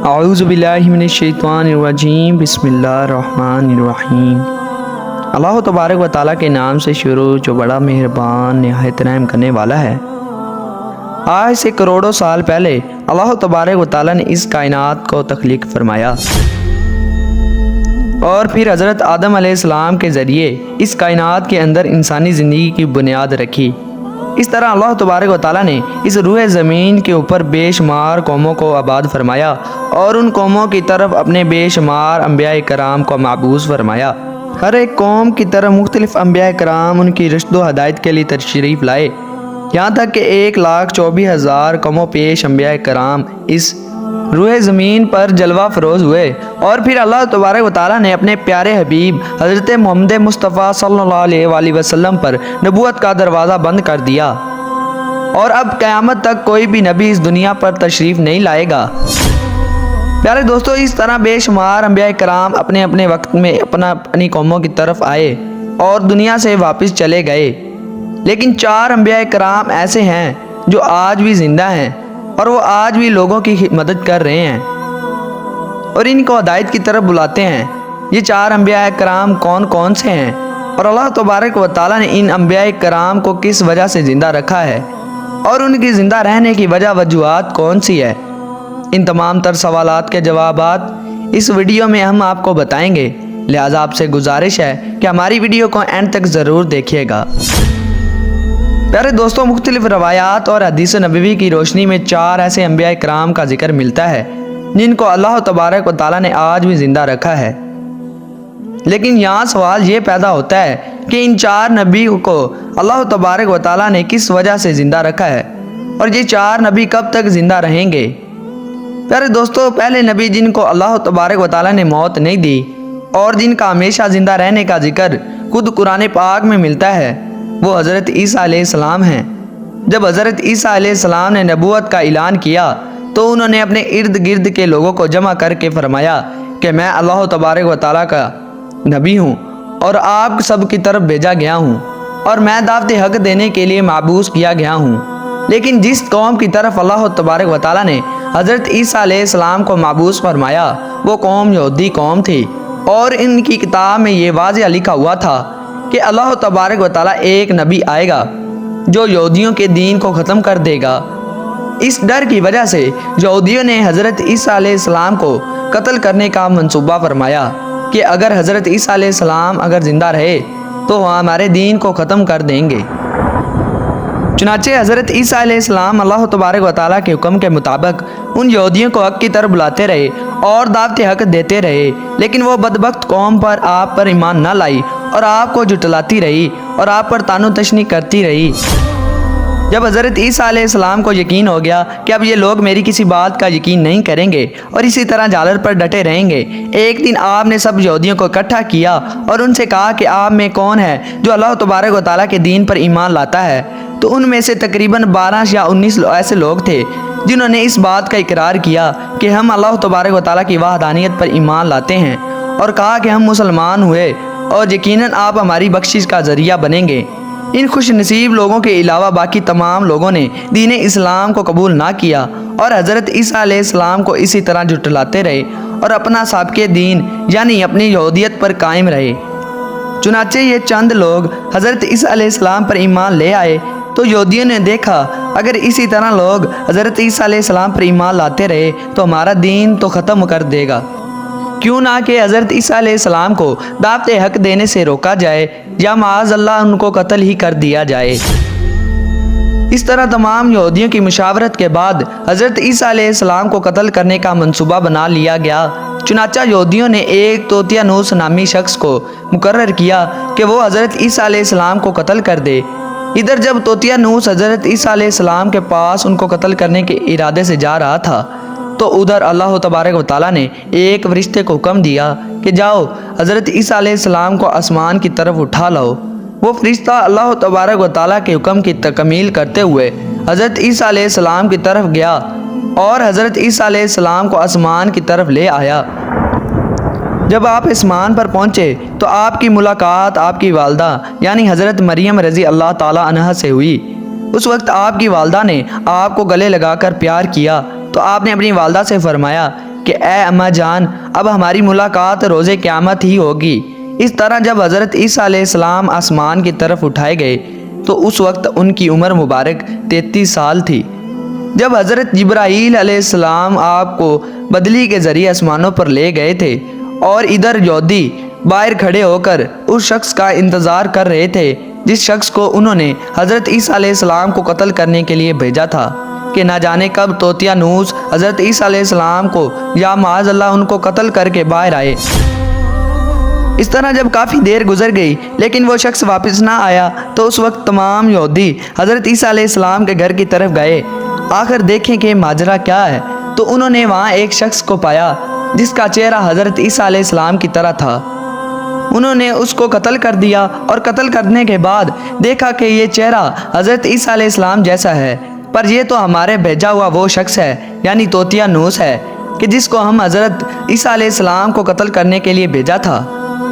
اعوذ باللہ من الشیطان الرجیم بسم اللہ الرحمن الرحیم۔ اللہ تبارک و تعالیٰ کے نام سے شروع جو بڑا مہربان نہایت رحم کرنے والا ہے۔ آج سے کروڑوں سال پہلے اللہ تبارک و تعالیٰ نے اس کائنات کو تخلیق فرمایا اور پھر حضرت آدم علیہ السلام کے ذریعے اس کائنات کے اندر انسانی زندگی کی بنیاد رکھی۔ اس طرح اللہ تبارک و تعالیٰ نے اس روح زمین کے اوپر بے شمار قوموں کو آباد فرمایا اور ان قوموں کی طرف اپنے بے شمار انبیاء کرام کو مبعوث فرمایا۔ ہر ایک قوم کی طرف مختلف انبیاء کرام ان کی رشد و ہدایت کے لیے تشریف لائے، یہاں تک کہ 1,24,000 قوموں پیش انبیاء کرام اس روح زمین پر جلوہ فروز ہوئے، اور پھر اللہ تبارک و تعالیٰ نے اپنے پیارے حبیب حضرت محمد مصطفیٰ صلی اللہ علیہ وآلہ وسلم پر نبوت کا دروازہ بند کر دیا، اور اب قیامت تک کوئی بھی نبی اس دنیا پر تشریف نہیں لائے گا۔ پیارے دوستو، اس طرح بے شمار انبیاء کرام اپنے اپنے وقت میں اپنی قوموں کی طرف آئے اور دنیا سے واپس چلے گئے، لیکن 4 انبیاء کرام ایسے ہیں جو آج بھی زندہ ہیں اور وہ آج بھی لوگوں کی مدد کر رہے ہیں اور ان کو ہدایت کی طرف بلاتے ہیں۔ یہ 4 انبیاء کرام کون کون سے ہیں اور اللہ تبارک و تعالیٰ نے ان انبیاء کرام کو کس وجہ سے زندہ رکھا ہے اور ان کی زندہ رہنے کی وجوہات کون سی ہے، ان تمام تر سوالات کے جوابات اس ویڈیو میں ہم آپ کو بتائیں گے، لہٰذا آپ سے گزارش ہے کہ ہماری ویڈیو کو اینڈ تک ضرور دیکھیے گا۔ پیارے دوستوں، مختلف روایات اور حدیث نبوی کی روشنی میں 4 ایسے انبیاء کرام کا ذکر ملتا ہے جن کو اللہ تبارک و تعالیٰ نے آج بھی زندہ رکھا ہے، لیکن یہاں سوال یہ پیدا ہوتا ہے کہ ان 4 نبیوں کو اللہ تبارک و تعالیٰ نے کس وجہ سے زندہ رکھا ہے اور یہ 4 نبی کب تک زندہ رہیں گے۔ پیارے دوستوں، پہلے نبی جن کو اللہ تبارک و تعالیٰ نے موت نہیں دی اور جن کا ہمیشہ زندہ رہنے کا ذکر خود قرآن پاک میں ملتا ہے، وہ حضرت عیسیٰ علیہ السلام ہیں۔ جب حضرت عیسیٰ علیہ السلام نے نبوت کا اعلان کیا تو انہوں نے اپنے ارد گرد کے لوگوں کو جمع کر کے فرمایا کہ میں اللہ تبارک و تعالیٰ کا نبی ہوں اور آپ سب کی طرف بھیجا گیا ہوں اور میں دعوت حق دینے کے لیے مبعوث کیا گیا ہوں۔ لیکن جس قوم کی طرف اللہ تبارک و تعالیٰ نے حضرت عیسیٰ علیہ السلام کو مبعوث فرمایا وہ قوم یہودی قوم تھی، اور ان کی کتاب میں یہ واضح لکھا ہوا تھا کہ اللہ تبارک و تعالیٰ ایک نبی آئے گا جو یہودیوں کے دین کو ختم کر دے گا۔ اس ڈر کی وجہ سے یہودیوں نے حضرت عیسیٰ علیہ السلام کو قتل کرنے کا منصوبہ فرمایا کہ اگر حضرت عیسیٰ علیہ السلام زندہ رہے تو وہ ہمارے دین کو ختم کر دیں گے۔ چنانچہ حضرت عیسیٰ علیہ السلام اللہ تبارک و تعالیٰ کے حکم کے مطابق ان یہودیوں کو حق کی طرف بلاتے رہے اور دعوت حق دیتے رہے، لیکن وہ بدبخت قوم پر آپ پر ایمان نہ لائی اور آپ کو جھٹلاتی رہی اور آپ پر طعن و تشنیع کرتی رہی۔ جب حضرت عیسیٰ علیہ السلام کو یقین ہو گیا کہ اب یہ لوگ میری کسی بات کا یقین نہیں کریں گے اور اسی طرح جالر پر ڈٹے رہیں گے، ایک دن آپ نے سب یہودیوں کو اکٹھا کیا اور ان سے کہا کہ آپ میں کون ہے جو اللہ تبارک و تعالیٰ کے دین پر ایمان لاتا ہے؟ تو ان میں سے تقریباً 12 یا 19 ایسے لوگ تھے جنہوں نے اس بات کا اقرار کیا کہ ہم اللہ تبارک و تعالیٰ کی وحدانیت پر ایمان لاتے ہیں، اور کہا کہ ہم مسلمان ہوئے اور یقیناً آپ ہماری بخشش کا ذریعہ بنیں گے۔ ان خوش نصیب لوگوں کے علاوہ باقی تمام لوگوں نے دین اسلام کو قبول نہ کیا اور حضرت عیسیٰ علیہ السلام کو اسی طرح جھٹلاتے رہے اور اپنا سابقہ دین یعنی اپنی یہودیت پر قائم رہے۔ چنانچہ یہ چند لوگ حضرت عیسیٰ علیہ السلام پر ایمان لے آئے تو یہودیوں نے دیکھا اگر اسی طرح لوگ حضرت عیسیٰ علیہ السلام پر ایمان لاتے رہے تو ہمارا دین تو ختم کر دے گا، کیوں نہ کہ حضرت عیسیٰ علیہ السلام کو دعوت حق دینے سے روکا جائے یا معاذ اللہ ان کو قتل ہی کر دیا جائے۔ اس طرح تمام یہودیوں کی مشاورت کے بعد حضرت عیسیٰ علیہ السلام کو قتل کرنے کا منصوبہ بنا لیا گیا۔ چنانچہ یہودیوں نے ایک توتیانوس نامی شخص کو مقرر کیا کہ وہ حضرت عیسیٰ علیہ السلام کو قتل کر دے۔ ادھر جب توتیانوس حضرت عیسیٰ علیہ السلام کے پاس ان کو قتل کرنے کے ارادے سے جا رہا تھا تو ادھر اللہ تبارک و تعالیٰ نے ایک فرشتے کو حکم دیا کہ جاؤ حضرت عیسیٰ علیہ السلام کو آسمان کی طرف اٹھا لاؤ۔ وہ فرشتہ اللہ تبارک و تعالیٰ کے حکم کی تکمیل کرتے ہوئے حضرت عیسیٰ علیہ السلام کی طرف گیا اور حضرت عیسیٰ علیہ السلام کو آسمان کی طرف لے آیا۔ جب آپ آسمان پر پہنچے تو آپ کی ملاقات آپ کی والدہ یعنی حضرت مریم رضی اللہ تعالیٰ عنہا سے ہوئی۔ اس وقت آپ کی والدہ نے آپ کو گلے لگا کر پیار کیا تو آپ نے اپنی والدہ سے فرمایا کہ اے اماں جان، اب ہماری ملاقات روز قیامت ہی ہوگی۔ اس طرح جب حضرت عیسیٰ علیہ السلام آسمان کی طرف اٹھائے گئے تو اس وقت ان کی عمر مبارک 33 سال تھی۔ جب حضرت جبرائیل علیہ السلام آپ کو بدلی کے ذریعے آسمانوں پر لے گئے تھے اور ادھر یہودی باہر کھڑے ہو کر اس شخص کا انتظار کر رہے تھے جس شخص کو انہوں نے حضرت عیسیٰ علیہ السلام کو قتل کرنے کے لیے بھیجا تھا کہ نہ جانے کب طوطیانوس حضرت عیسیٰ علیہ السلام کو یا معاذ اللہ ان کو قتل کر کے باہر آئے۔ اس طرح جب کافی دیر گزر گئی لیکن وہ شخص واپس نہ آیا تو اس وقت تمام یہودی حضرت عیسیٰ علیہ السلام کے گھر کی طرف گئے، آخر دیکھیں کہ ماجرا کیا ہے۔ تو انہوں نے وہاں ایک شخص کو پایا جس کا چہرہ حضرت عیسیٰ علیہ السلام کی طرح تھا۔ انہوں نے اس کو قتل کر دیا اور قتل کرنے کے بعد دیکھا کہ یہ چہرہ حضرت عیسیٰ علیہ السلام جیسا ہے، پر یہ تو ہمارے بھیجا ہوا وہ شخص ہے، یعنی طوطیانوس ہے کہ جس کو ہم حضرت عیسیٰ علیہ السلام کو قتل کرنے کے لیے بھیجا تھا۔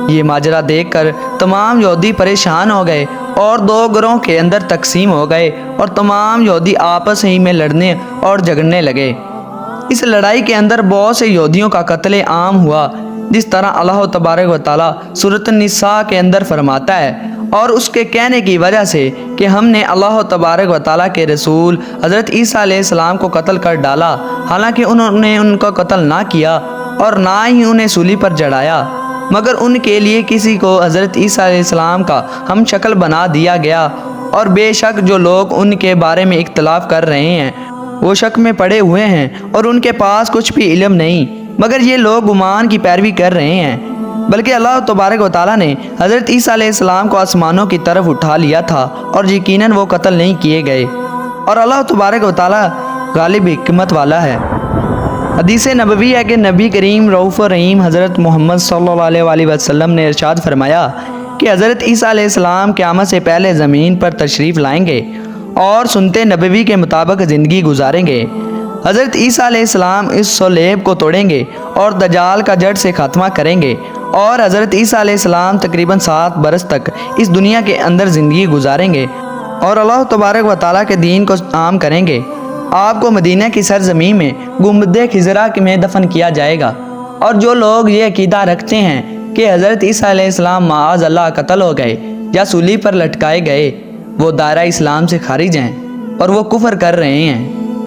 یہ ماجرا دیکھ کر تمام یہودی پریشان ہو گئے اور دو گروہوں کے اندر تقسیم ہو گئے اور تمام یہودی آپس ہی میں لڑنے اور جھگڑنے لگے۔ اس لڑائی کے اندر بہت سے یہودیوں کا قتل عام ہوا، جس طرح اللہ تبارک و تعالیٰ سورۃ النساء کے اندر فرماتا ہے، اور اس کے کہنے کی وجہ سے کہ ہم نے اللہ تبارک و تعالیٰ کے رسول حضرت عیسیٰ علیہ السلام کو قتل کر ڈالا، حالانکہ انہوں نے ان کو قتل نہ کیا اور نہ ہی انہیں سولی پر چڑھایا، مگر ان کے لیے کسی کو حضرت عیسیٰ علیہ السلام کا ہم شکل بنا دیا گیا، اور بے شک جو لوگ ان کے بارے میں اختلاف کر رہے ہیں وہ شک میں پڑے ہوئے ہیں اور ان کے پاس کچھ بھی علم نہیں، مگر یہ لوگ گمان کی پیروی کر رہے ہیں۔ بلکہ اللہ تبارک و تعالیٰ نے حضرت عیسیٰ علیہ السلام کو آسمانوں کی طرف اٹھا لیا تھا اور یقیناً وہ قتل نہیں کیے گئے، اور اللہ تبارک و تعالیٰ غالب حکمت والا ہے۔ حدیث نبوی ہے کہ نبی کریم رؤوف الرحیم حضرت محمد صلی اللہ علیہ وسلم نے ارشاد فرمایا کہ حضرت عیسیٰ علیہ السلام قیامت سے پہلے زمین پر تشریف لائیں گے اور سنت نبوی کے مطابق زندگی گزاریں گے۔ حضرت عیسیٰ علیہ السلام اس صلیب کو توڑیں گے اور دجال کا جڑ سے خاتمہ کریں گے، اور حضرت عیسیٰ علیہ السلام تقریباً 7 برس تک اس دنیا کے اندر زندگی گزاریں گے اور اللہ تبارک و تعالیٰ کے دین کو عام کریں گے۔ آپ کو مدینہ کی سرزمین میں گنبد خضرا میں دفن کیا جائے گا، اور جو لوگ یہ عقیدہ رکھتے ہیں کہ حضرت عیسیٰ علیہ السلام معاذ اللہ قتل ہو گئے یا سولی پر لٹکائے گئے، وہ دائرہ اسلام سے خارج ہیں اور وہ کفر کر رہے ہیں۔